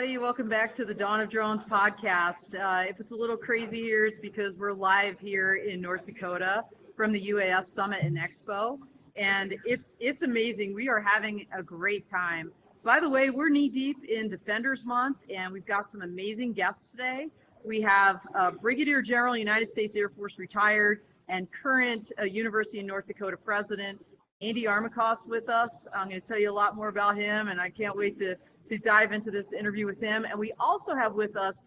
everybody. Welcome back to the Dawn of Drones podcast. If it's a little crazy here, it's because we're live here in North Dakota from the UAS Summit and Expo, and it's amazing. We are having a great time. By the way, we're knee deep in Defenders Month, and we've got some amazing guests today. We have Brigadier General, United States Air Force retired, and current University of North Dakota president, Andy Armacost, with us. I'm going to tell you a lot more about him, and I can't wait to dive into this interview with him. And we also have with us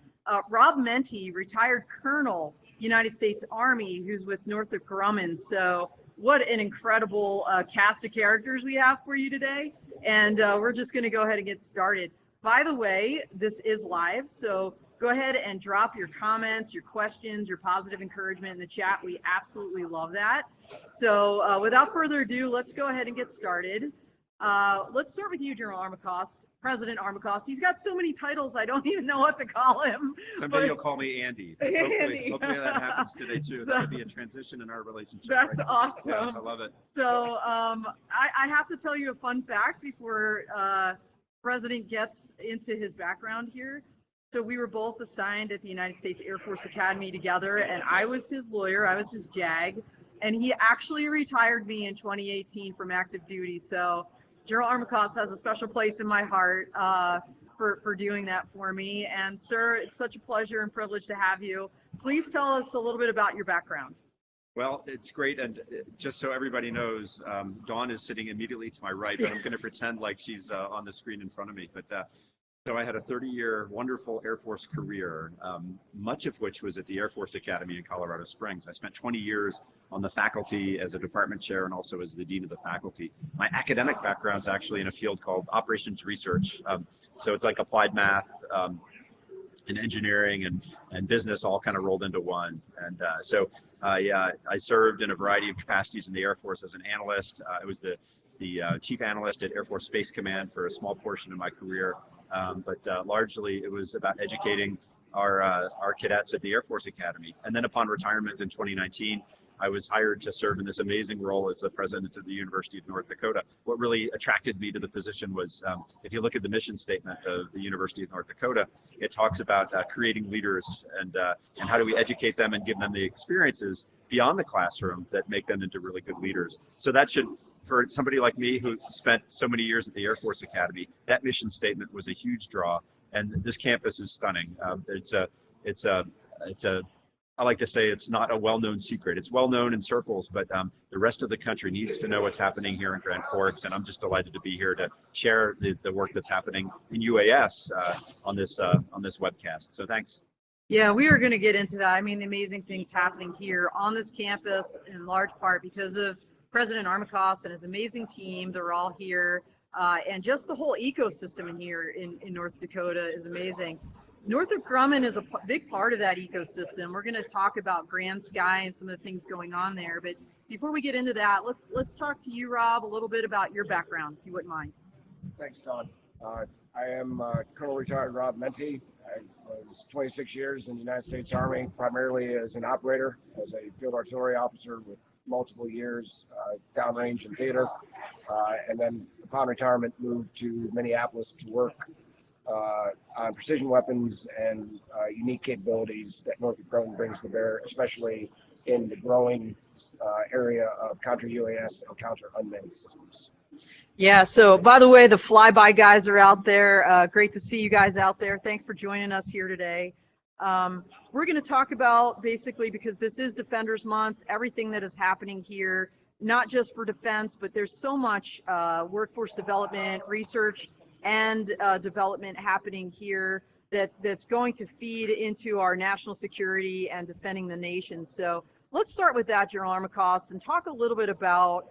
Rob Menti, retired Colonel, United States Army, who's with Northrop Grumman. So what an incredible cast of characters we have for you today. And we're just going to go ahead and get started. By the way, this is live, so go ahead and drop your comments, your questions, your positive encouragement in the chat. We absolutely love that. So without further ado, let's go ahead and get started. Let's start with you, General Armacost, President Armacost. He's got so many titles, I don't even know what to call him. Somebody will call me Andy. Hopefully that happens today too. That would be a transition in our relationship. That's right? Awesome. Yeah, I love it. So I have to tell you a fun fact before President gets into his background here. So we were both assigned at the United States Air Force Academy together, and I was his lawyer, I was his JAG, and he actually retired me in 2018 from active duty. So General Armacost has a special place in my heart for doing that for me. And sir, it's such a pleasure and privilege to have you. Please tell us a little bit about your background. Well, it's great, and just so everybody knows, Dawn is sitting immediately to my right, but I'm going to pretend like she's on the screen in front of me. But so I had a 30-year wonderful Air Force career, much of which was at the Air Force Academy in Colorado Springs. I spent 20 years on the faculty as a department chair and also as the dean of the faculty. My academic background's actually in a field called operations research. So it's like applied math and engineering and business all kind of rolled into one. And so I served in a variety of capacities in the Air Force as an analyst. I was the chief analyst at Air Force Space Command for a small portion of my career. But largely it was about educating our cadets at the Air Force Academy. And then upon retirement in 2019, I was hired to serve in this amazing role as the president of the University of North Dakota. What really attracted me to the position was, if you look at the mission statement of the University of North Dakota, it talks about creating leaders and how do we educate them and give them the experiences beyond the classroom that make them into really good leaders. So that should, for somebody like me who spent so many years at the Air Force Academy, that mission statement was a huge draw. And this campus is stunning. I like to say it's not a well-known secret. It's well-known in circles, but the rest of the country needs to know what's happening here in Grand Forks. And I'm just delighted to be here to share the work that's happening in UAS on this webcast. So thanks. Yeah, we are going to get into that. I mean, amazing things happening here on this campus in large part because of President Armacost and his amazing team. They're all here. And just the whole ecosystem in here in North Dakota is amazing. Northrop Grumman is a big part of that ecosystem. We're going to talk about Grand Sky and some of the things going on there. But before we get into that, let's talk to you, Rob, a little bit about your background, if you wouldn't mind. Thanks, Dawn. I am Colonel Retired Rob Menti. I was 26 years in the United States Army, primarily as an operator, as a field artillery officer with multiple years downrange in theater. And then upon retirement, moved to Minneapolis to work on precision weapons and unique capabilities that Northrop Grumman brings to bear, especially in the growing area of counter-UAS and counter-unmanned systems. Yeah, so by the way, the flyby guys are out there. Great to see you guys out there. Thanks for joining us here today. We're going to talk about basically, because this is Defenders Month, everything that is happening here, not just for defense, but there's so much workforce development, research, and development happening here that's going to feed into our national security and defending the nation. So let's start with that, General Armacost, and talk a little bit about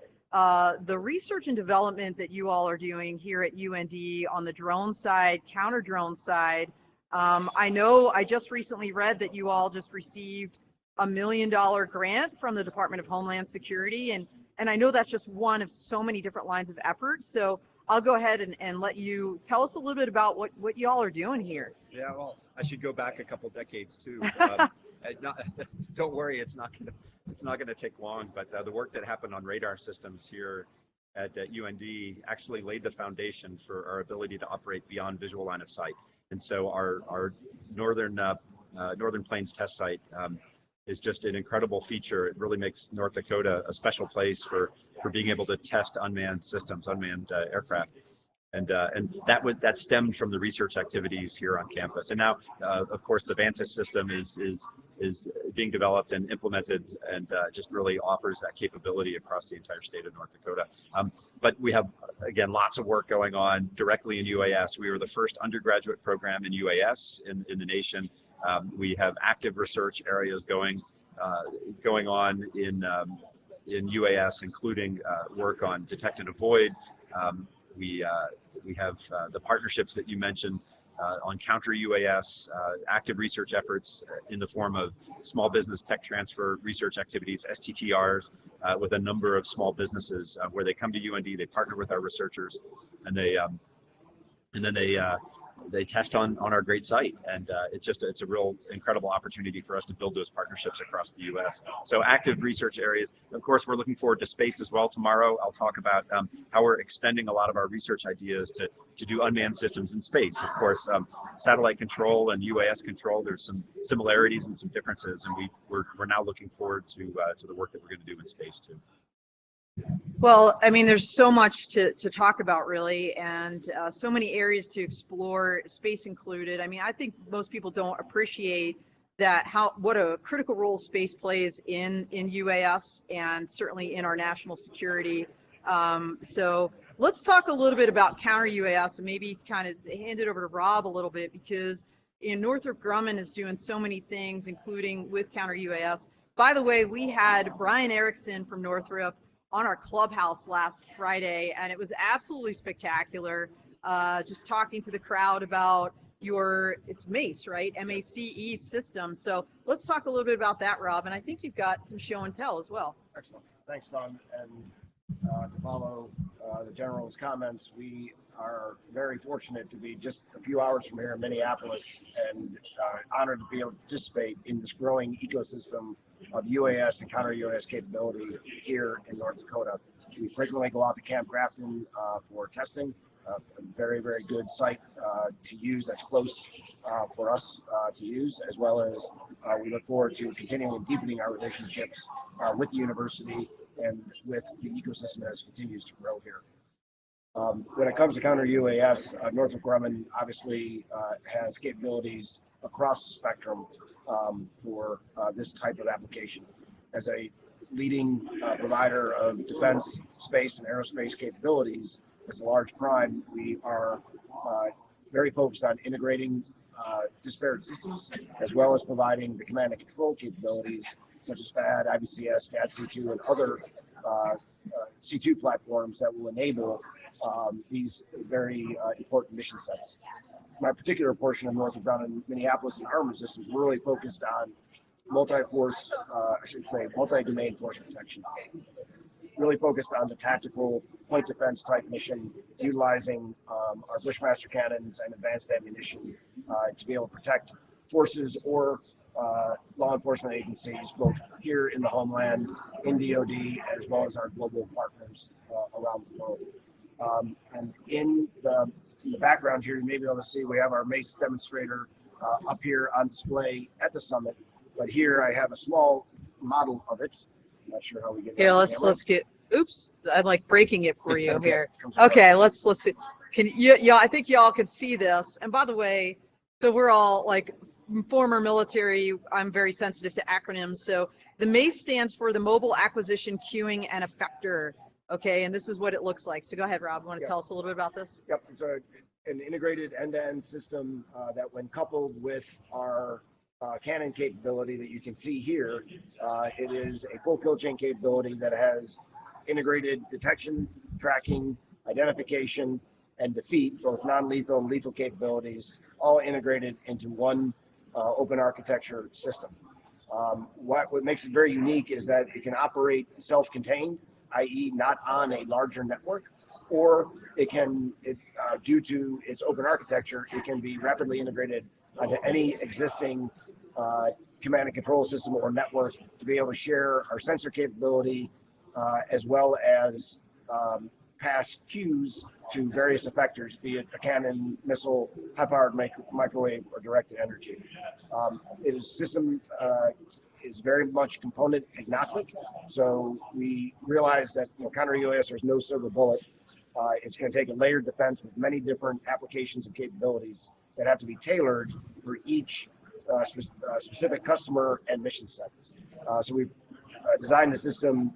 the research and development that you all are doing here at UND on the drone side, counter drone side. I know I just recently read that you all just received $1 million grant from the Department of Homeland Security, and I know that's just one of so many different lines of effort. So I'll go ahead and let you tell us a little bit about what y'all are doing here. Yeah, well, I should go back a couple decades too. Don't worry, it's not gonna take long. But the work that happened on radar systems here at UND actually laid the foundation for our ability to operate beyond visual line of sight. And so our northern Plains test site is just an incredible feature. It really makes North Dakota a special place for being able to test unmanned systems, unmanned aircraft. And that stemmed from the research activities here on campus. And now, of course, the Vantis system is being developed and implemented, and just really offers that capability across the entire state of North Dakota. But we have, again, lots of work going on directly in UAS. We were the first undergraduate program in UAS in the nation. We have active research areas going on in UAS, including work on detect and avoid. We have the partnerships that you mentioned on counter UAS, active research efforts in the form of small business tech transfer research activities, STTRs, with a number of small businesses where they come to UND, they partner with our researchers, and then they test on our great site. And it's a real incredible opportunity for us to build those partnerships across the U.S. So active research areas. Of course, we're looking forward to space as well. Tomorrow, I'll talk about how we're extending a lot of our research ideas to do unmanned systems in space. Of course, satellite control and UAS control, there's some similarities and some differences, and we're now looking forward to the work that we're going to do in space too. Well, I mean, there's so much to talk about, really, and so many areas to explore, space included. I mean, I think most people don't appreciate what a critical role space plays in UAS and certainly in our national security. So let's talk a little bit about counter UAS and maybe kind of hand it over to Rob a little bit, because Northrop Grumman is doing so many things, including with counter UAS. By the way, we had Brian Erickson from Northrop on our clubhouse last Friday, and it was absolutely spectacular. Just talking to the crowd about it's MACE, right? MACE system. So let's talk a little bit about that, Rob. And I think you've got some show and tell as well. Excellent. Thanks, Dawn. And to follow the General's comments, we are very fortunate to be just a few hours from here in Minneapolis, and honored to be able to participate in this growing ecosystem of UAS and counter UAS capability here in North Dakota. We frequently go out to Camp Grafton for testing, a very, very good site to use, that's close for us to use, as well as we look forward to continuing and deepening our relationships with the university and with the ecosystem as it continues to grow here. When it comes to counter UAS, Northrop Grumman obviously has capabilities across the spectrum for this type of application. As a leading provider of defense, space, and aerospace capabilities, as a large prime, we are very focused on integrating disparate systems, as well as providing the command and control capabilities, such as FAD, IBCS, FAD-C2, and other C2 platforms that will enable these very important mission sets. My particular portion of Northrop Grumman, Minneapolis, and Armor Systems really focused on multi-force, multi-domain force protection. Really focused on the tactical point defense type mission, utilizing our Bushmaster cannons and advanced ammunition to be able to protect forces or law enforcement agencies, both here in the homeland, in DoD, as well as our global partners around the world. And in the background here, you may be able to see we have our MACE demonstrator up here on display at the summit. But here I have a small model of it. I'm not sure how we get it. Yeah, let's get. Oops, I'm like breaking it for you here. Okay, let's see. Can you? I think y'all can see this. And by the way, so we're all like former military. I'm very sensitive to acronyms. So the MACE stands for the Mobile Acquisition Queuing and Effector. Okay, and this is what it looks like. So go ahead, Rob. You want to tell us a little bit about this? Yep, it's an integrated end-to-end system that, when coupled with our cannon capability that you can see here, it is a full kill chain capability that has integrated detection, tracking, identification, and defeat, both non-lethal and lethal capabilities, all integrated into one open architecture system. What makes it very unique is that it can operate self-contained, i.e. not on a larger network, or it can, due to its open architecture, it can be rapidly integrated onto any existing command and control system or network to be able to share our sensor capability, as well as pass cues to various effectors, be it a cannon, missile, high-powered microwave, or directed energy. System is very much component agnostic, so we realize that counter UAS, there's no silver bullet. It's going to take a layered defense with many different applications and capabilities that have to be tailored for each specific customer and mission set. So we've designed the system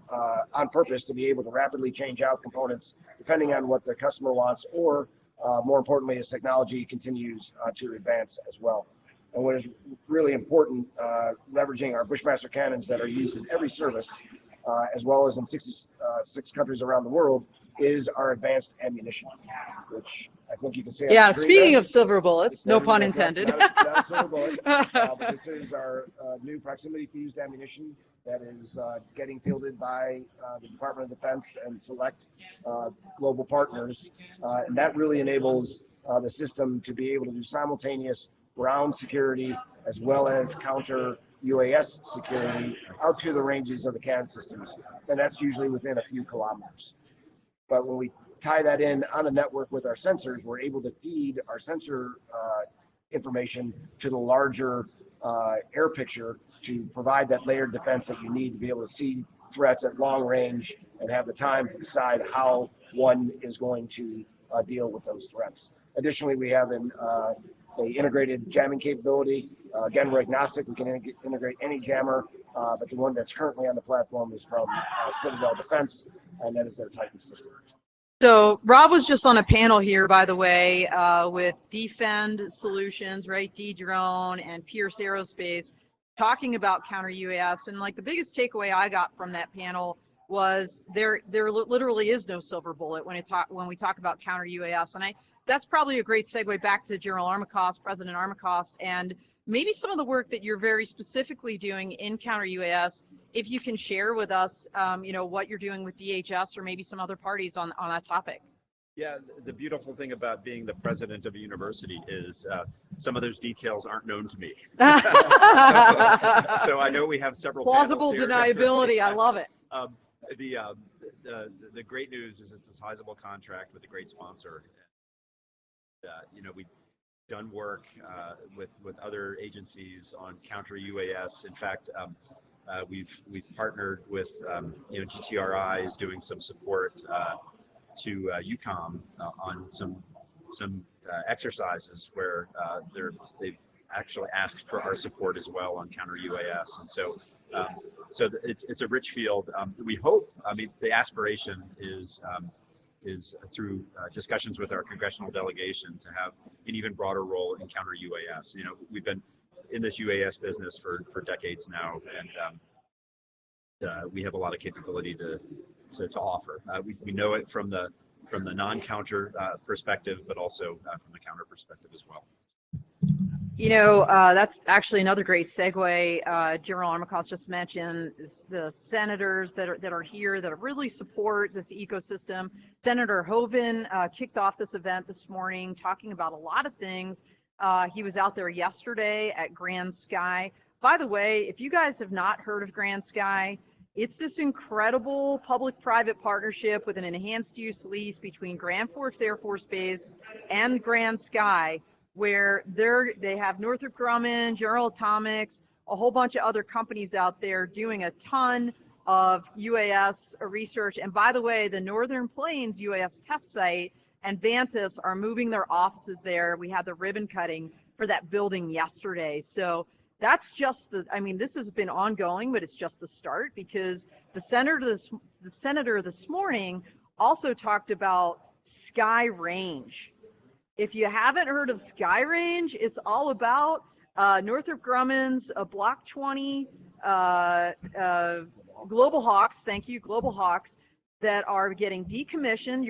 on purpose to be able to rapidly change out components depending on what the customer wants, or more importantly, as technology continues to advance as well. And what is really important, leveraging our Bushmaster cannons that are used in every service, as well as in 66 countries around the world, is our advanced ammunition, which I think you can see. Yeah, speaking of silver bullets, no pun intended. Not a silver bullet, but this is our new proximity fused ammunition that is getting fielded by the Department of Defense and select global partners. And that really enables the system to be able to do simultaneous ground security as well as counter UAS security out to the ranges of the cannon systems. And that's usually within a few kilometers. But when we tie that in on the network with our sensors, we're able to feed our sensor information to the larger air picture to provide that layered defense that you need to be able to see threats at long range and have the time to decide how one is going to deal with those threats. Additionally, we have an integrated jamming capability. Again, we're agnostic. We can integrate any jammer, but the one that's currently on the platform is from Citadel Defense, and that is their Titan system. So Rob was just on a panel here, by the way, with Defend Solutions, right? D-Drone and Pierce Aerospace, talking about counter UAS. And like the biggest takeaway I got from that panel was there literally is no silver bullet when we talk about counter UAS. And that's probably a great segue back to General Armacost, President Armacost, and maybe some of the work that you're very specifically doing in counter UAS. If you can share with us, what you're doing with DHS or maybe some other parties on that topic. Yeah, the beautiful thing about being the president of a university is some of those details aren't known to me. So I know we have several plausible deniability. I love it. The great news is it's a sizable contract with a great sponsor. We've done work with other agencies on counter UAS. In fact, we've partnered with GTRI is doing some support to UCOM on some exercises where they've actually asked for our support as well on counter UAS, and so it's a rich field. We hope. I mean, the aspiration is through discussions with our congressional delegation to have an even broader role in counter UAS. We've been in this UAS business for decades now, and we have a lot of capability to offer. We know it from the non-counter perspective, but also from the counter perspective as well. That's actually another great segue. General Armacost just mentioned the senators that are here that really support this ecosystem. Senator Hoeven kicked off this event this morning, talking about a lot of things. He was out there yesterday at Grand Sky. By the way, if you guys have not heard of Grand Sky, it's this incredible public-private partnership with an enhanced use lease between Grand Forks Air Force Base and Grand Sky, where they have Northrop Grumman, General Atomics, a whole bunch of other companies out there doing a ton of UAS research. And by the way, the Northern Plains UAS test site and Vantas are moving their offices there. We had the ribbon cutting for that building yesterday. So that's just this has been ongoing, but it's just the start, because the senator this morning also talked about Sky Range. If you haven't heard of Sky Range, it's all about Northrop Grumman's Block 20 Global Hawks. Thank you, Global Hawks, that are getting decommissioned.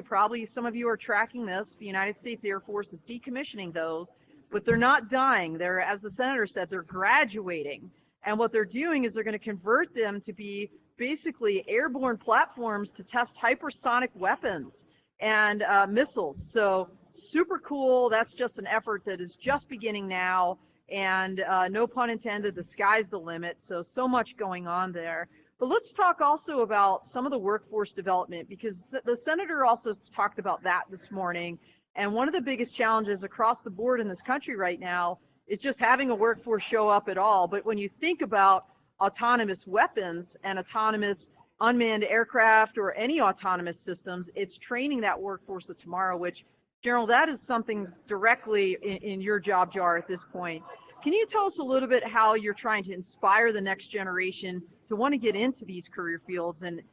Some of you are tracking this. The United States Air Force is decommissioning those, but they're not dying. They're, as the senator said, they're graduating. And what they're doing is they're going to convert them to be basically airborne platforms to test hypersonic weapons and missiles. So super cool. That's just an effort that is just beginning now. And no pun intended, the sky's the limit. So much going on there. But let's talk also about some of the workforce development, because the senator also talked about that this morning. And one of the biggest challenges across the board in this country right now is just having a workforce show up at all. But when you think about autonomous weapons and autonomous unmanned aircraft or any autonomous systems, it's training that workforce of tomorrow, which, General, that is something directly in your job jar at this point. Can you tell us a little bit how you're trying to inspire the next generation to want to get into these career fields and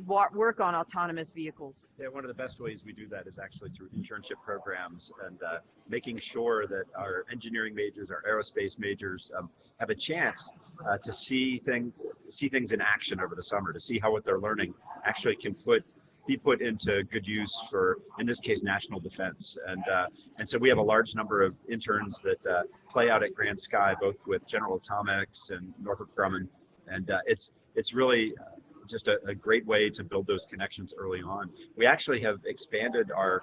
work on autonomous vehicles? Yeah, one of the best ways we do that is actually through internship programs and making sure that our engineering majors, our aerospace majors have a chance to see things in action over the summer, to see how what they're learning actually can be put into good use for, in this case, national defense. And so we have a large number of interns that play out at Grand Sky, both with General Atomics and Northrop Grumman. And it's really just a great way to build those connections early on. We actually have expanded our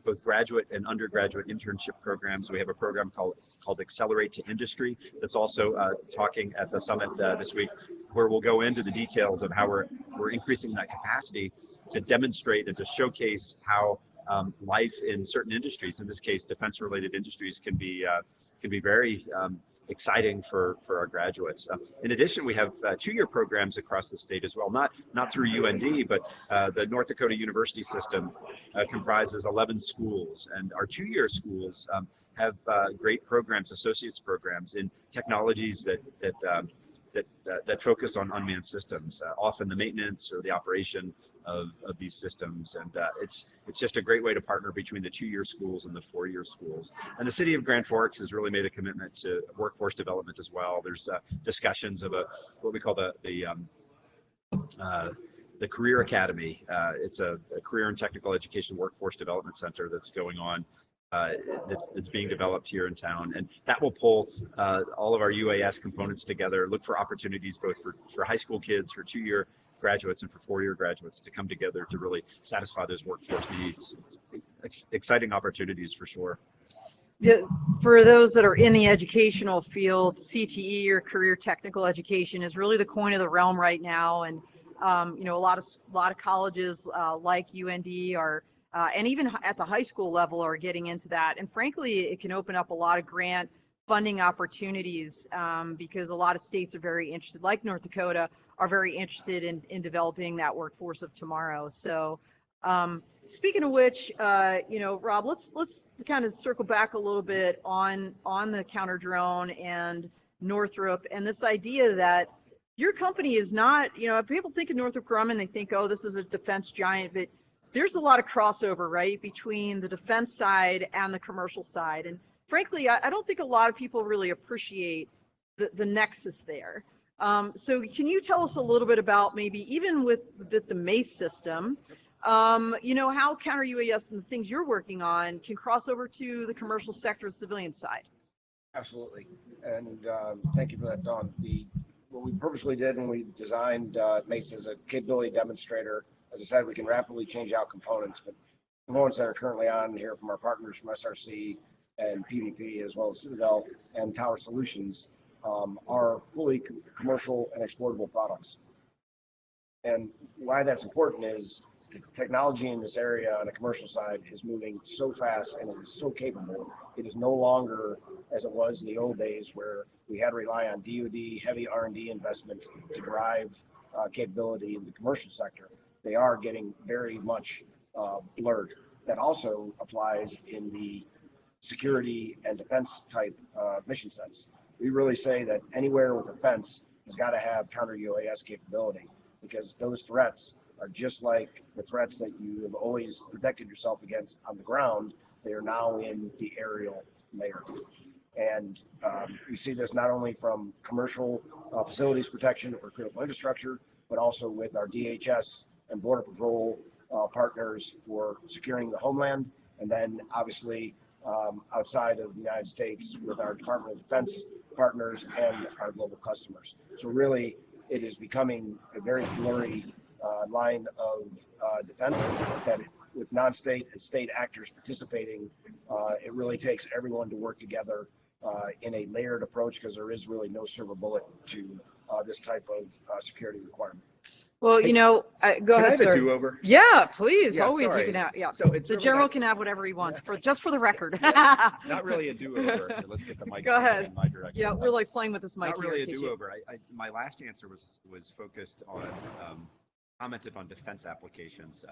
both graduate and undergraduate internship programs. We have a program called Accelerate to Industry that's also talking at the summit this week, where we'll go into the details of how we're increasing that capacity to demonstrate and to showcase how life in certain industries, in this case defense-related industries, can be very exciting for our graduates. In addition, we have two-year programs across the state as well, not through UND, but the North Dakota University system comprises 11 schools, and our two-year schools have great programs, associates programs in technologies that focus on unmanned systems, often the maintenance or the operation of these systems. And it's just a great way to partner between the two-year schools and the four-year schools. And the city of Grand Forks has really made a commitment to workforce development as well. There's discussions of what we call the Career Academy. It's a career and technical education workforce development center that's going on. That's being developed here in town, and that will pull all of our UAS components together, look for opportunities both for high school kids, for two-year graduates, and for four-year graduates to come together to really satisfy those workforce needs. It's exciting opportunities for sure. For those that are in the educational field, CTE, or career technical education, is really the coin of the realm right now. And a lot of colleges like UND are and even at the high school level are getting into that. And frankly, it can open up a lot of grant funding opportunities because a lot of states are very interested, like North Dakota, are very interested in developing that workforce of tomorrow. So speaking of which, Rob, let's kind of circle back a little bit on the counter drone and Northrop, and this idea that your company is not, people think of Northrop Grumman, they think, oh, this is a defense giant, but there's a lot of crossover, right, between the defense side and the commercial side. And frankly, I don't think a lot of people really appreciate the nexus there. So can you tell us a little bit about maybe even with the MACE system, how counter UAS and the things you're working on can cross over to the commercial sector, civilian side? Absolutely. And thank you for that, Dawn. What we purposely did when we designed MACE as a capability demonstrator, as I said, we can rapidly change out components, but components that are currently on here from our partners from SRC and PVP, as well as Citadel and Tower Solutions, are fully commercial and exportable products. And why that's important is the technology in this area on the commercial side is moving so fast and it is so capable. It is no longer as it was in the old days where we had to rely on DoD heavy R&D investment to drive capability in the commercial sector. They are getting very much blurred. That also applies in the security and defense type mission sets. We really say that anywhere with a fence has got to have counter UAS capability, because those threats are just like the threats that you have always protected yourself against on the ground. They are now in the aerial layer. And we see this not only from commercial facilities protection or critical infrastructure, but also with our DHS and Border Patrol partners for securing the homeland, and then obviously outside of the United States with our Department of Defense partners and our global customers. So really, it is becoming a very blurry line of defense that with non-state and state actors participating, it really takes everyone to work together in a layered approach, because there is really no silver bullet to this type of security requirement. Well, Hey, you know, go Can I ahead, have a sir. do-over? Yeah, please. Yeah, Always sorry. you can have. Yeah. So it's The really general not, can have whatever he wants, just for the record. not really a do-over. Here, let's get the mic Go ahead. in my direction. Yeah, we're like playing with this mic Not here. really a in case you- do-over. My last answer was focused on commented on defense applications,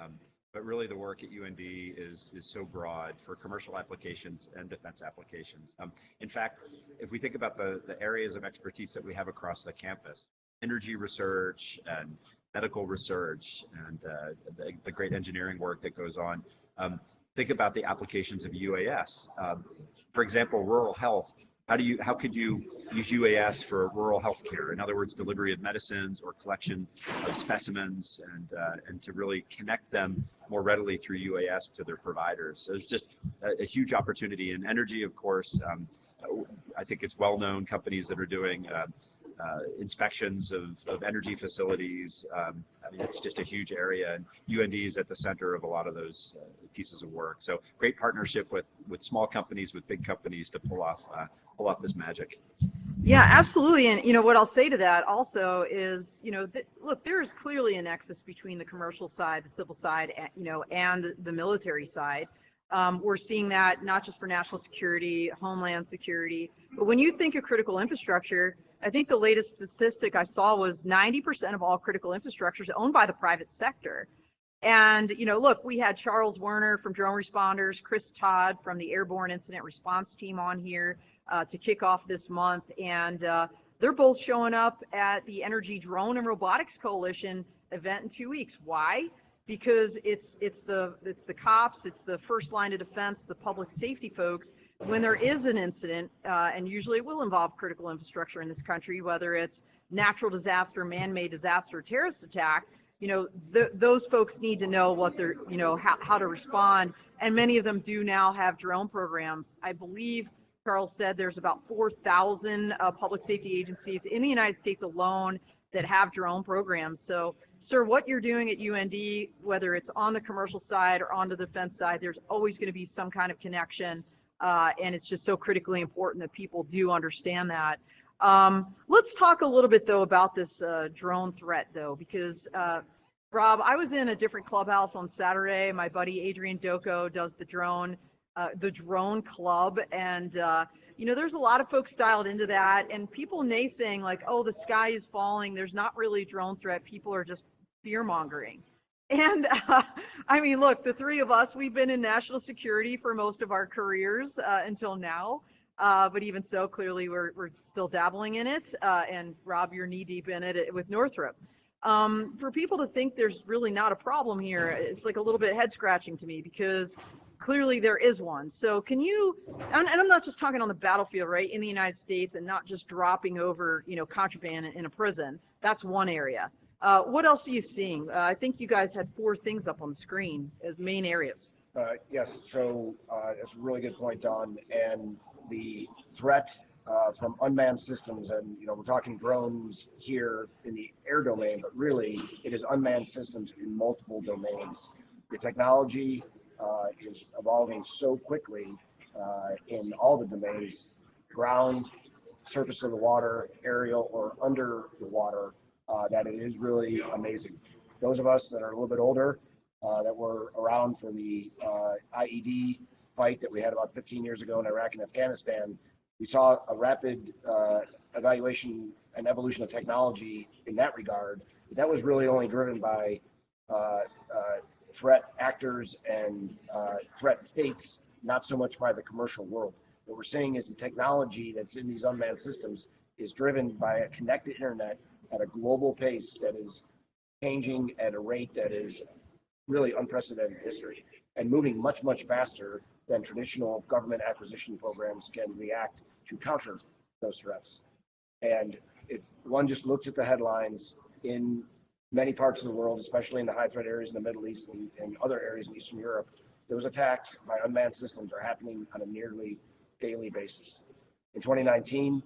but really the work at UND is so broad for commercial applications and defense applications. In fact, if we think about the areas of expertise that we have across the campus, energy research and medical research and the great engineering work that goes on, think about the applications of UAS. For example, rural health. How could you use UAS for rural health care? In other words, delivery of medicines or collection of specimens, and to really connect them more readily through UAS to their providers. So there's just a huge opportunity in energy, of course. I think it's well known companies that are doing inspections of energy facilities. I mean, it's just a huge area, and UND is at the center of a lot of those pieces of work. So great partnership with small companies, with big companies to pull off this magic. Yeah, absolutely. And, you know, what I'll say to that also is, you know, look, there is clearly a nexus between the commercial side, the civil side, you know, and the military side. We're seeing that not just for national security, homeland security, but when you think of critical infrastructure, I think the latest statistic I saw was 90% of all critical infrastructure is owned by the private sector. And, you know, look, we had Charles Werner from Drone Responders, Chris Todd from the Airborne Incident Response Team on here to kick off this month. And they're both showing up at the Energy Drone and Robotics Coalition event in 2 weeks. Why? Because it's the cops, it's the first line of defense, the public safety folks. When there is an incident, and usually it will involve critical infrastructure in this country, whether it's natural disaster, man-made disaster, terrorist attack, you know, those folks need to know what they're, you know, how to respond. And many of them do now have drone programs. I believe Charles said there's about 4,000 public safety agencies in the United States alone that have drone programs. So, sir, what you're doing at UND, whether it's on the commercial side or on the defense side, there's always going to be some kind of connection. And it's just so critically important that people do understand that. Let's talk a little bit, though, about this drone threat, though, because, Rob, I was in a different clubhouse on Saturday. My buddy Adrian Doko does the drone club, and you know, there's a lot of folks dialed into that, and people naysaying like, oh, the sky is falling, there's not really a drone threat, people are just fear mongering. And I mean, look, the three of us, we've been in national security for most of our careers until now, but even so, clearly we're still dabbling in it, and Rob, you're knee deep in it with Northrop. For people to think there's really not a problem here, it's like a little bit head scratching to me, because clearly there is one. So can you, and I'm not just talking on the battlefield, right, in the United States, and not just dropping over, you know, contraband in a prison. That's one area. What else are you seeing? I think you guys had 4 things up on the screen as main areas. Yes, so that's a really good point, Dawn. And the threat from unmanned systems, and you know, we're talking drones here in the air domain, but really it is unmanned systems in multiple domains. The technology is evolving so quickly in all the domains: ground, surface of the water, aerial, or under the water, that it is really amazing. Those of us that are a little bit older, that were around for the IED fight that we had about 15 years ago in Iraq and Afghanistan, we saw a rapid evaluation and evolution of technology in that regard. But that was really only driven by threat actors and threat states, not so much by the commercial world. What we're seeing is the technology that's in these unmanned systems is driven by a connected internet at a global pace that is changing at a rate that is really unprecedented in history, and moving much, much faster than traditional government acquisition programs can react to counter those threats. And if one just looks at the headlines in many parts of the world, especially in the high threat areas in the Middle East and other areas in Eastern Europe, those attacks by unmanned systems are happening on a nearly daily basis. In 2019,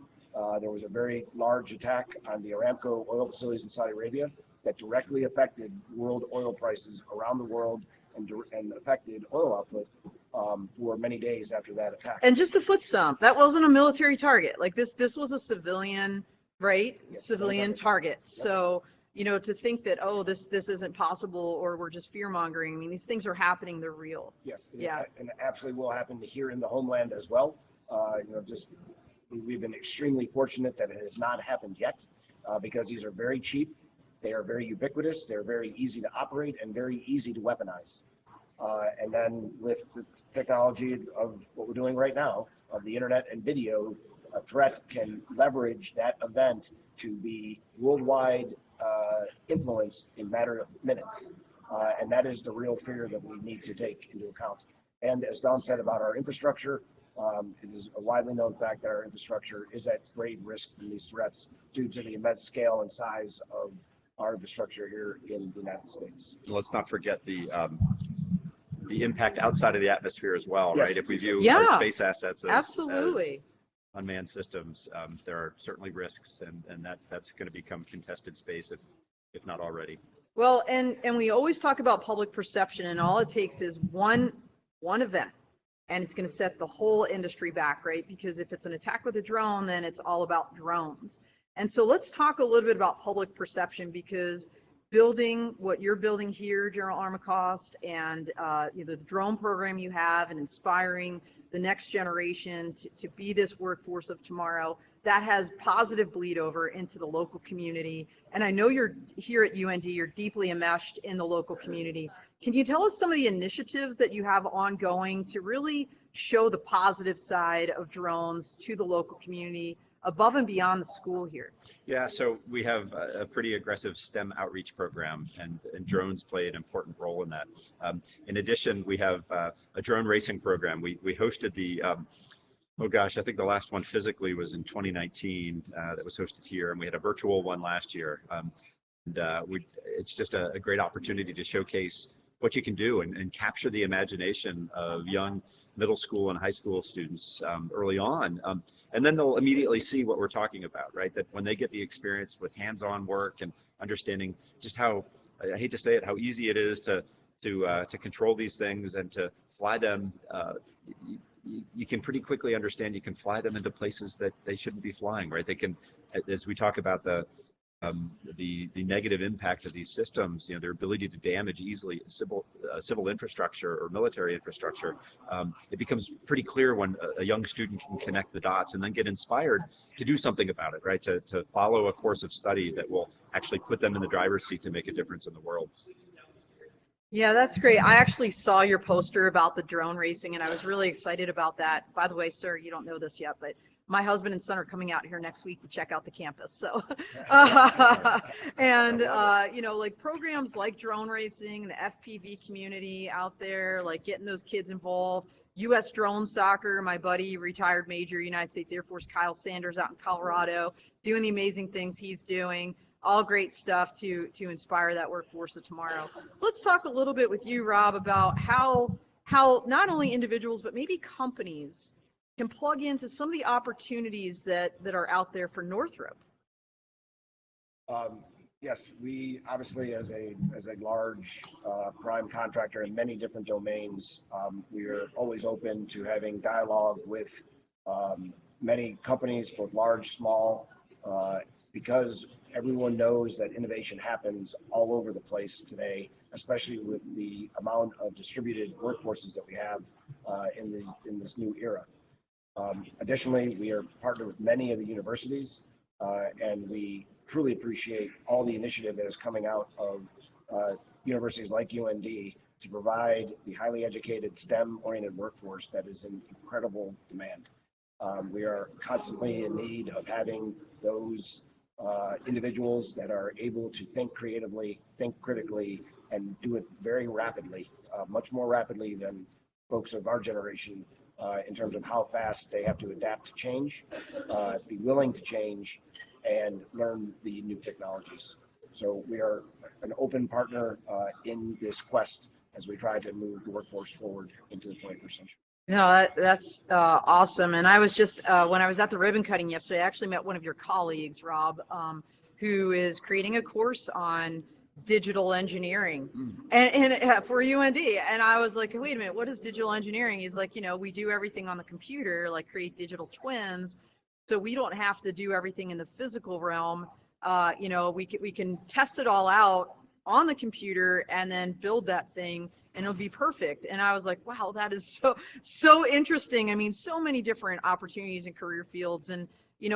there was a very large attack on the Aramco oil facilities in Saudi Arabia that directly affected world oil prices around the world and affected oil output for many days after that attack. And just a foot stomp. That wasn't a military target. Like this was a civilian, right? Yes, Civilian target. Yep. So, you know, to think that, oh, this isn't possible, or we're just fear mongering. I mean, these things are happening. They're real. Yes. Yeah. And it absolutely will happen here in the homeland as well. You know, just we've been extremely fortunate that it has not happened yet, because these are very cheap. They are very ubiquitous. They're very easy to operate and very easy to weaponize. And then with the technology of what we're doing right now, of the internet and video, a threat can leverage that event to be worldwide influence in a matter of minutes. And that is the real fear that we need to take into account. And as Dawn said about our infrastructure, it is a widely known fact that our infrastructure is at grave risk from these threats due to the immense scale and size of our infrastructure here in the United States. Let's not forget the impact outside of the atmosphere as well, Yes. right? If we view Yeah. our space assets as Absolutely. unmanned systems, there are certainly risks, and that's going to become contested space if not already. Well, and we always talk about public perception, and all it takes is one event, and it's going to set the whole industry back, right? Because if it's an attack with a drone, then it's all about drones. And so let's talk a little bit about public perception, because building what you're building here, General Armacost, and you know, the drone program you have, and inspiring the next generation to be this workforce of tomorrow, that has positive bleed over into the local community. And I know you're here at UND, you're deeply enmeshed in the local community. Can you tell us some of the initiatives that you have ongoing to really show the positive side of drones to the local community above and beyond the school here? Yeah, so we have a pretty aggressive STEM outreach program, and drones play an important role in that. In addition, we have a drone racing program. We hosted the, oh gosh, I think the last one physically was in 2019 that was hosted here, and we had a virtual one last year. It's just a great opportunity to showcase what you can do and capture the imagination of young middle school and high school students early on. And then they'll immediately see what we're talking about, right? That when they get the experience with hands-on work and understanding just how, I hate to say it, how easy it is to control these things and to fly them, you can pretty quickly understand you can fly them into places that they shouldn't be flying, right? They can, as we talk about the negative impact of these systems, you know, their ability to damage easily civil infrastructure or military infrastructure, it becomes pretty clear when a young student can connect the dots and then get inspired to do something about it, right? To follow a course of study that will actually put them in the driver's seat to make a difference in the world. Yeah, that's great. I actually saw your poster about the drone racing, and I was really excited about that. By the way, sir, you don't know this yet, but my husband and son are coming out here next week to check out the campus. So, and you know, like programs like drone racing, the FPV community out there, like getting those kids involved. U.S. drone soccer, my buddy, retired Major United States Air Force Kyle Sanders out in Colorado, doing the amazing things he's doing. All great stuff to inspire that workforce of tomorrow. Let's talk a little bit with you, Rob, about how not only individuals but maybe companies can plug into some of the opportunities that are out there for Northrop. Yes, we obviously, as a large prime contractor in many different domains, we are always open to having dialogue with many companies, both large, small, because everyone knows that innovation happens all over the place today, especially with the amount of distributed workforces that we have in this new era. Additionally, we are partnered with many of the universities, and we truly appreciate all the initiative that is coming out of universities like UND to provide the highly educated STEM-oriented workforce that is in incredible demand. We are constantly in need of having those individuals that are able to think creatively, think critically, and do it very rapidly, much more rapidly than folks of our generation, in terms of how fast they have to adapt to change, be willing to change, and learn the new technologies. So we are an open partner in this quest as we try to move the workforce forward into the 21st century. No, that's awesome. And I was just, when I was at the ribbon cutting yesterday, I actually met one of your colleagues, Rob, who is creating a course on digital engineering for UND. And I was like, wait a minute, what is digital engineering? He's like, we do everything on the computer, like create digital twins. So we don't have to do everything in the physical realm. We can test it all out on the computer and then build that thing and it'll be perfect. And I was like, wow, that is so interesting. I mean, so many different opportunities in career fields. And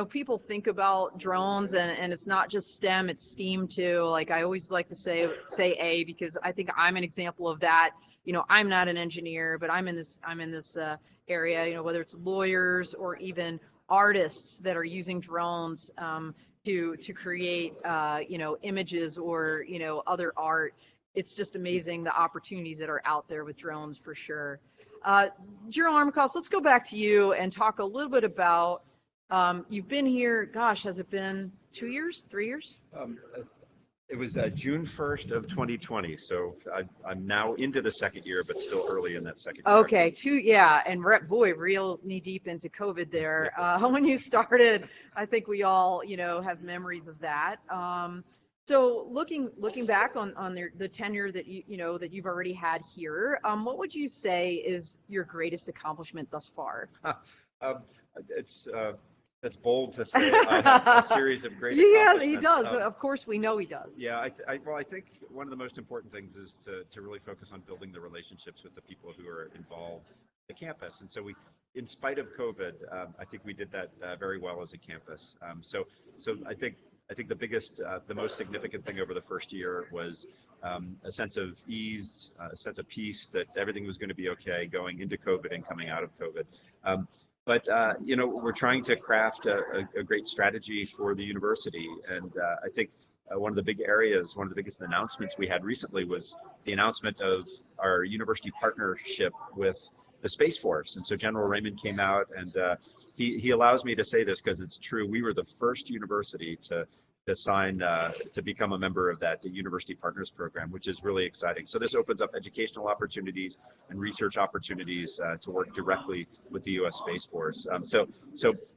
people think about drones and it's not just STEM, it's STEAM too. Like I always like to say A, because I think I'm an example of that. I'm not an engineer, but I'm in this area, whether it's lawyers or even artists that are using drones to create, images or, other art. It's just amazing the opportunities that are out there with drones for sure. General Armacost, let's go back to you and talk a little bit about, you've been here, gosh, has it been 2 years, 3 years? It was June 1st of 2020, so I'm now into the second year, but still early in that second year. Okay, and real knee deep into COVID there. When you started, I think we all, have memories of that. So looking back on the tenure that that you've already had here, what would you say is your greatest accomplishment thus far? That's bold to say. I have a series of great accomplishments. He does. Of course, we know he does. Yeah, I think one of the most important things is to really focus on building the relationships with the people who are involved at the campus. And so in spite of COVID, I think we did that very well as a campus. So I think the biggest, the most significant thing over the first year was a sense of ease, a sense of peace that everything was going to be okay going into COVID and coming out of COVID. But we're trying to craft a great strategy for the university, and I think one of the biggest announcements we had recently was the announcement of our university partnership with the Space Force. And so General Raymond came out, and he allows me to say this because it's true. We were the first university to sign to become a member of that University Partners Program, which is really exciting. So this opens up educational opportunities and research opportunities to work directly with the U.S. Space Force. So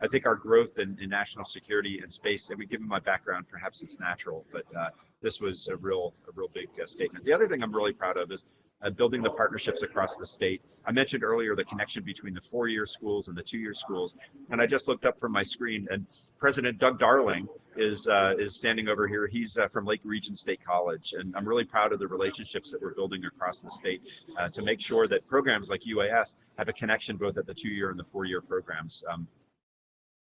I think our growth in national security and space, and given my background, perhaps it's natural, but this was a real big statement. The other thing I'm really proud of is building the partnerships across the state. I mentioned earlier the connection between the 4-year schools and the 2-year schools, and I just looked up from my screen, and President Doug Darling is standing over here. He's from Lake Region State College, and I'm really proud of the relationships that we're building across the state to make sure that programs like UAS have a connection both at the 2-year and the 4-year programs.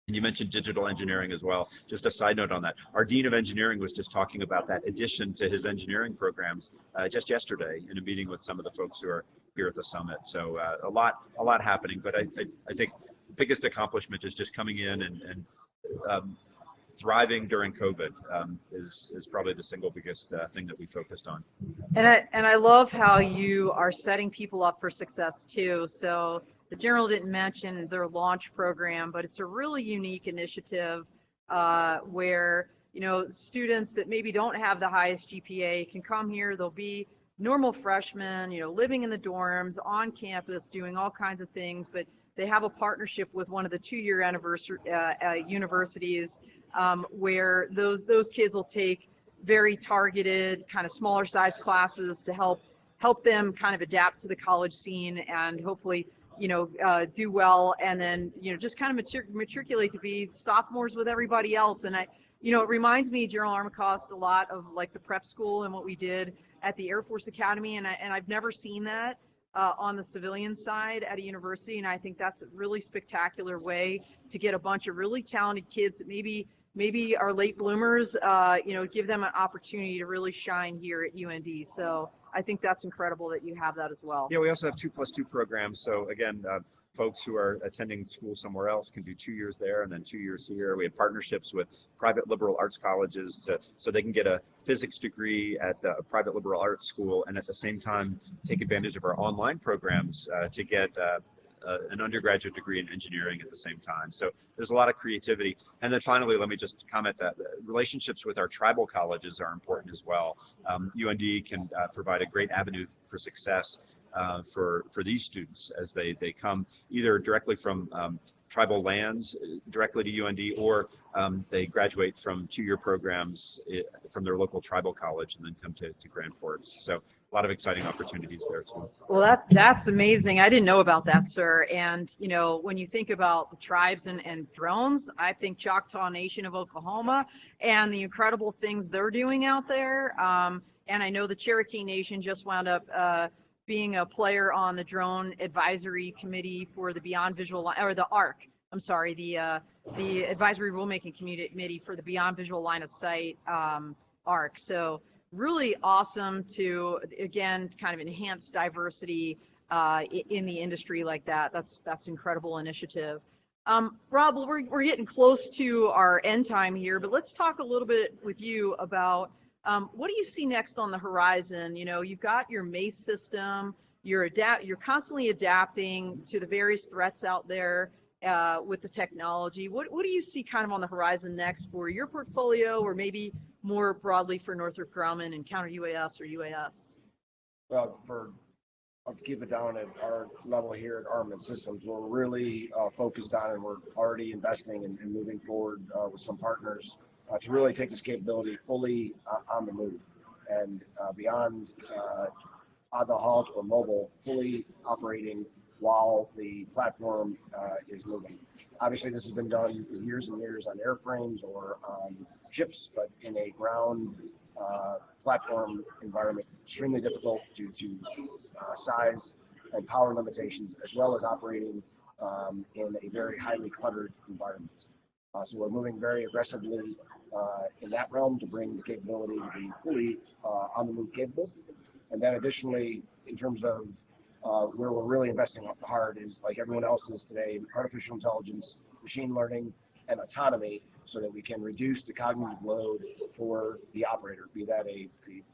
And you mentioned digital engineering as well. Just a side note on that. Our Dean of Engineering was just talking about that addition to his engineering programs just yesterday in a meeting with some of the folks who are here at the summit. So a lot happening, but I think the biggest accomplishment is just coming in and thriving during COVID is probably the single biggest thing that we focused on. And I love how you are setting people up for success too. So the General didn't mention their launch program, but it's a really unique initiative where students that maybe don't have the highest GPA can come here. They'll be normal freshmen, living in the dorms, on campus, doing all kinds of things, but they have a partnership with one of the 2-year anniversary universities where those kids will take very targeted, kind of smaller size classes to help them kind of adapt to the college scene and hopefully do well, and then just kind of matriculate to be sophomores with everybody else. And it reminds me, General Armacost, a lot of like the prep school and what we did at the Air Force Academy, and I've never seen that on the civilian side at a university, and I think that's a really spectacular way to get a bunch of really talented kids that maybe are late bloomers, give them an opportunity to really shine here at UND. So I think that's incredible that you have that as well. Yeah, we also have 2+2 programs. So again, folks who are attending school somewhere else can do 2 years there and then 2 years here. We have partnerships with private liberal arts colleges so they can get a physics degree at a private liberal arts school and at the same time take advantage of our online programs to get an undergraduate degree in engineering at the same time. So there's a lot of creativity. And then finally, let me just comment that relationships with our tribal colleges are important as well. UND can provide a great avenue for success for these students as they come either directly from tribal lands directly to UND, or they graduate from 2-year programs from their local tribal college and then come to Grand Forks. So a lot of exciting opportunities there too. Well, that's amazing. I didn't know about that, sir. And you know, when you think about the tribes and drones, I think Choctaw Nation of Oklahoma and the incredible things they're doing out there. And I know the Cherokee Nation just wound up being a player on the drone advisory committee for the Beyond Visual Line, or the ARC. I'm sorry, the advisory rulemaking committee for the Beyond Visual Line of Sight ARC. So really awesome to, again, kind of enhance diversity in the industry like that. That's incredible initiative. Rob, we're getting close to our end time here, but let's talk a little bit with you about what do you see next on the horizon? You know, you've got your MACE system, you're constantly adapting to the various threats out there with the technology. What do you see kind of on the horizon next for your portfolio, or maybe more broadly for Northrop Grumman and counter UAS or UAS? Well, I'll keep it down at our level here at Armament Systems, we're really focused on, and we're already investing and moving forward with some partners to really take this capability fully on the move and beyond on the halt or mobile, fully operating while the platform is moving. Obviously, this has been done for years and years on airframes or on ships, but in a ground platform environment, extremely difficult due to size and power limitations, as well as operating in a very highly cluttered environment. So we're moving very aggressively in that realm to bring the capability to be fully on the move capable. And then additionally, in terms of where we're really investing hard is, like everyone else is today, artificial intelligence, machine learning, and autonomy, so that we can reduce the cognitive load for the operator, be that a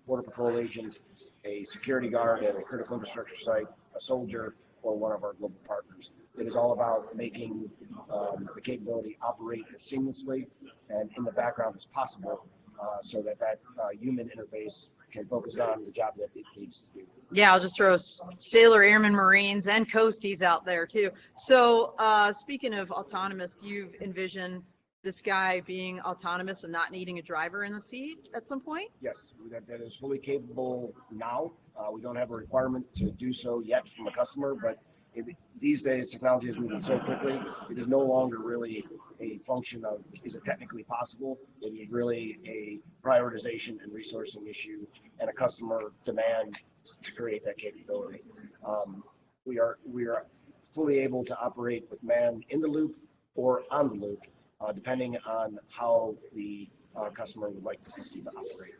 border patrol agent, a security guard at a critical infrastructure site, a soldier, or one of our global partners. It is all about making the capability operate as seamlessly and in the background as possible, so that human interface can focus on the job that it needs to do. Yeah, I'll just throw Sailor, Airmen, Marines, and Coasties out there too. So speaking of autonomous, do you envision this guy being autonomous and not needing a driver in the seat at some point? Yes, that is fully capable now. We don't have a requirement to do so yet from a customer, but these days technology is moving so quickly, it is no longer really a function of is it technically possible. It is really a prioritization and resourcing issue and a customer demand to create that capability. We are fully able to operate with man in the loop or on the loop, depending on how the customer would like the system to operate.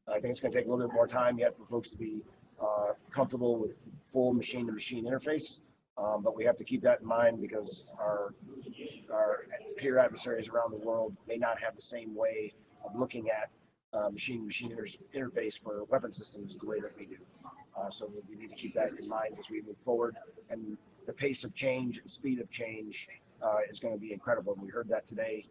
I think it's going to take a little bit more time yet for folks to be comfortable with full machine-to-machine interface, but we have to keep that in mind because our peer adversaries around the world may not have the same way of looking at machine-to-machine interface for weapon systems the way that we do. So we need to keep that in mind as we move forward, and the pace of change and speed of change is going to be incredible. And we heard that today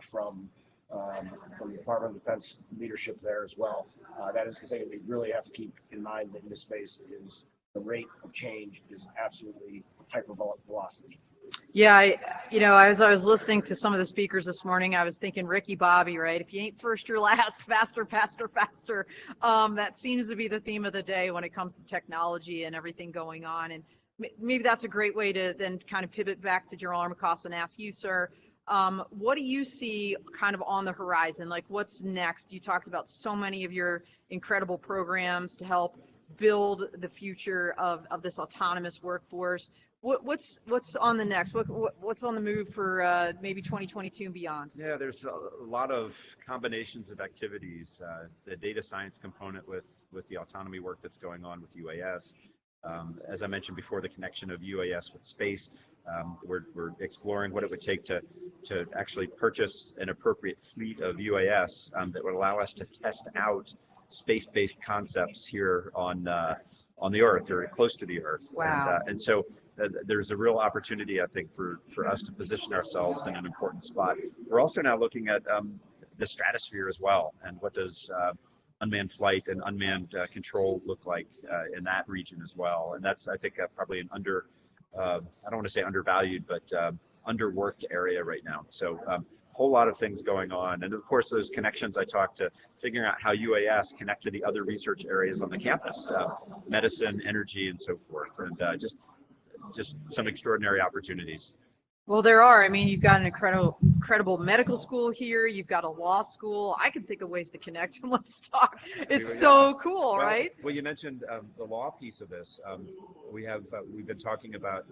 from the Department of Defense leadership there as well. That is the thing that we really have to keep in mind in this space, is the rate of change is absolutely hyper velocity. Yeah, as I was listening to some of the speakers this morning, I was thinking Ricky Bobby, right? If you ain't first, you're last. Faster, faster, faster. That seems to be the theme of the day when it comes to technology and everything going on. And maybe that's a great way to then kind of pivot back to General Armacost and ask you, sir, what do you see kind of on the horizon? Like, what's next? You talked about so many of your incredible programs to help build the future of this autonomous workforce. What's on the next? What's on the move for maybe 2022 and beyond? Yeah, there's a lot of combinations of activities. The data science component with the autonomy work that's going on with UAS. As I mentioned before, the connection of UAS with space. We're exploring what it would take to actually purchase an appropriate fleet of UAS that would allow us to test out space-based concepts here on the Earth or close to the Earth. Wow. And so there's a real opportunity, I think, for us to position ourselves in an important spot. We're also now looking at the stratosphere as well, and what does unmanned flight and unmanned control look like in that region as well. And that's, I think, probably an I don't want to say undervalued, but underworked area right now. So whole lot of things going on. And of course, those connections I talked to, figuring out how UAS connect to the other research areas on the campus, medicine, energy, and so forth. And just some extraordinary opportunities. Well, there are. I mean, you've got an incredible medical school here. You've got a law school. I can think of ways to connect and let's talk. It's so cool, right? Well, you mentioned the law piece of this. We've been talking about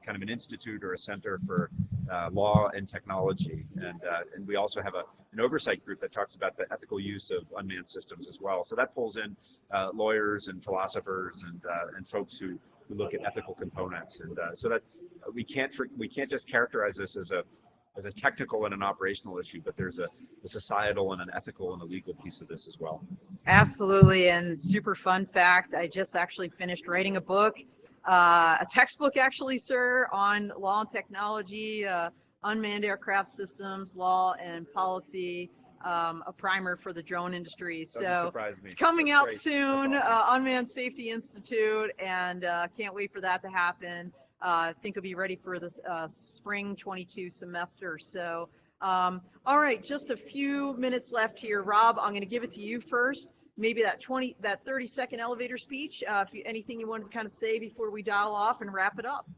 kind of an institute or a center for law and technology, and we also have an oversight group that talks about the ethical use of unmanned systems as well. So that pulls in lawyers and philosophers and folks who look at ethical components, and so that we can't just characterize this as a technical and an operational issue, but there's a societal and an ethical and a legal piece of this as well. Absolutely. And super fun fact, I just actually finished writing a book, a textbook actually, sir, on law and technology, unmanned aircraft systems, law and policy, a primer for the drone industry. So it's coming out soon, awesome. Unmanned Safety Institute, and can't wait for that to happen. I think it'll be ready for this spring 22 semester. So, all right, just a few minutes left here. Rob, I'm going to give it to you first. Maybe that 30-second elevator speech. Anything you wanted to kind of say before we dial off and wrap it up.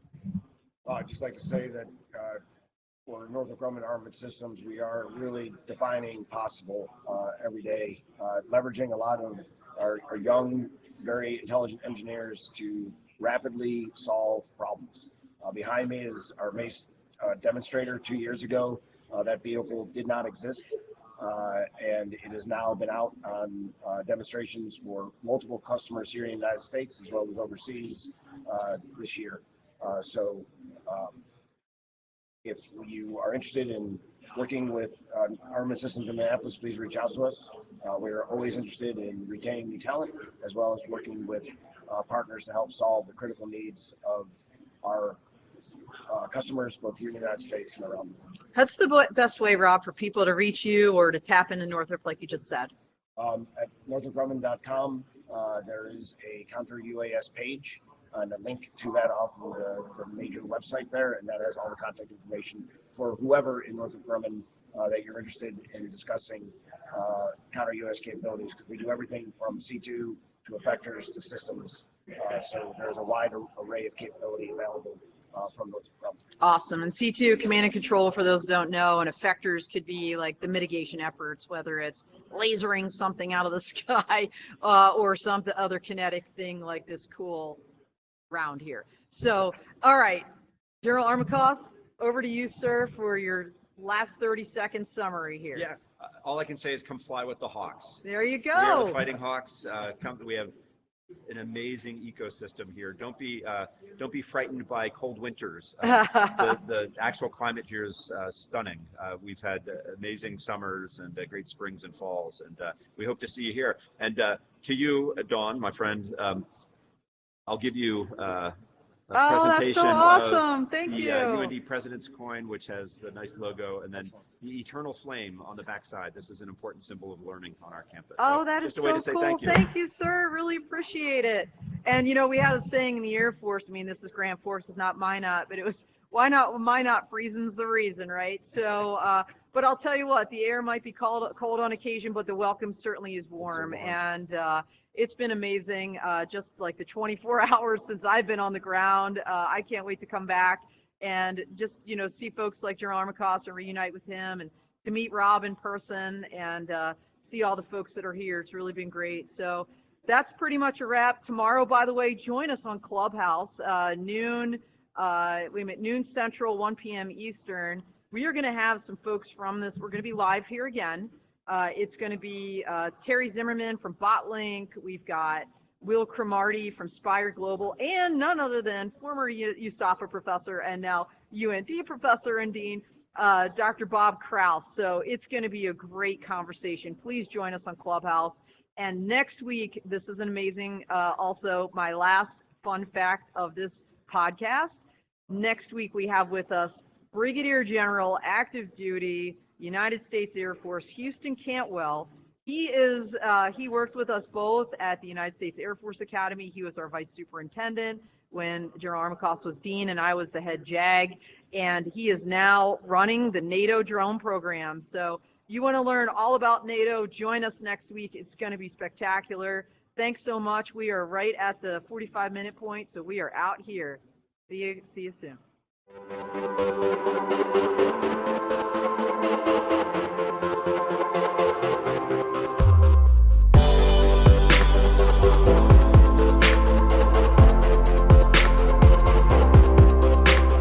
I'd just like to say that for Northrop Grumman Armament Systems, we are really defining possible every day, leveraging a lot of our young, very intelligent engineers to rapidly solve problems. Behind me is our MACE demonstrator 2 years ago. That vehicle did not exist, and it has now been out on demonstrations for multiple customers here in the United States as well as overseas this year. So if you are interested in working with Armament Systems in Minneapolis, please reach out to us. We are always interested in retaining new talent as well as working with partners to help solve the critical needs of our customers, both here in the United States and around the world. That's the best way, Rob, for people to reach you or to tap into Northrop, like you just said. At northropgrumman.com, there is a Counter UAS page and a link to that off of the major website there, and that has all the contact information for whoever in Northrop Grumman that you're interested in discussing counter UAS capabilities, because we do everything from C2 to effectors to systems. So there's a wide array of capability available from Northrop Grumman. Awesome. And C2, command and control, for those who don't know, and effectors could be like the mitigation efforts, whether it's lasering something out of the sky or some other kinetic thing like this cool round here. So, all right, General Armacost, over to you, sir, for your last 30-second summary here. Yeah, all I can say is come fly with the Hawks. There you go. We are the Fighting Hawks. We have an amazing ecosystem here. Don't be frightened by cold winters. The actual climate here is stunning. We've had amazing summers and great springs and falls, and we hope to see you here. And to you, Dawn, my friend, I'll give you a presentation. That's so awesome. Thank you. UND President's Coin, which has the nice logo, and then the eternal flame on the backside. This is an important symbol of learning on our campus. Oh, so that is so cool. Thank you, sir. Really appreciate it. And, you know, we had a saying in the Air Force, I mean, this is Grand Forces, not Minot, but it was, why not Minot freezing's the reason, right? So, but I'll tell you what, the air might be cold on occasion, but the welcome certainly is warm. And it's been amazing, just like the 24 hours since I've been on the ground. I can't wait to come back and just, you know, see folks like General Armacost and reunite with him, and to meet Rob in person and see all the folks that are here. It's really been great. So that's pretty much a wrap. Tomorrow, by the way, join us on Clubhouse, noon Central, 1 p.m. Eastern. We are going to have some folks from this. We're going to be live here again. It's going to be Terry Zimmerman from BotLink. We've got Will Cromartie from Spire Global, and none other than former USAF professor and now UND professor and dean, Dr. Bob Kraus. So it's going to be a great conversation. Please join us on Clubhouse. And next week, this is an amazing, also my last fun fact of this podcast. Next week, we have with us Brigadier General, active duty, United States Air Force, Houston Cantwell. He worked with us both at the United States Air Force Academy. He was our vice superintendent. when General Armacost was dean and I was the head JAG, and he is now running the NATO drone program. So you want to learn all about NATO, join us next week. It's going to be spectacular. Thanks so much. We are right at the 45-minute point, so we are out here. See you soon.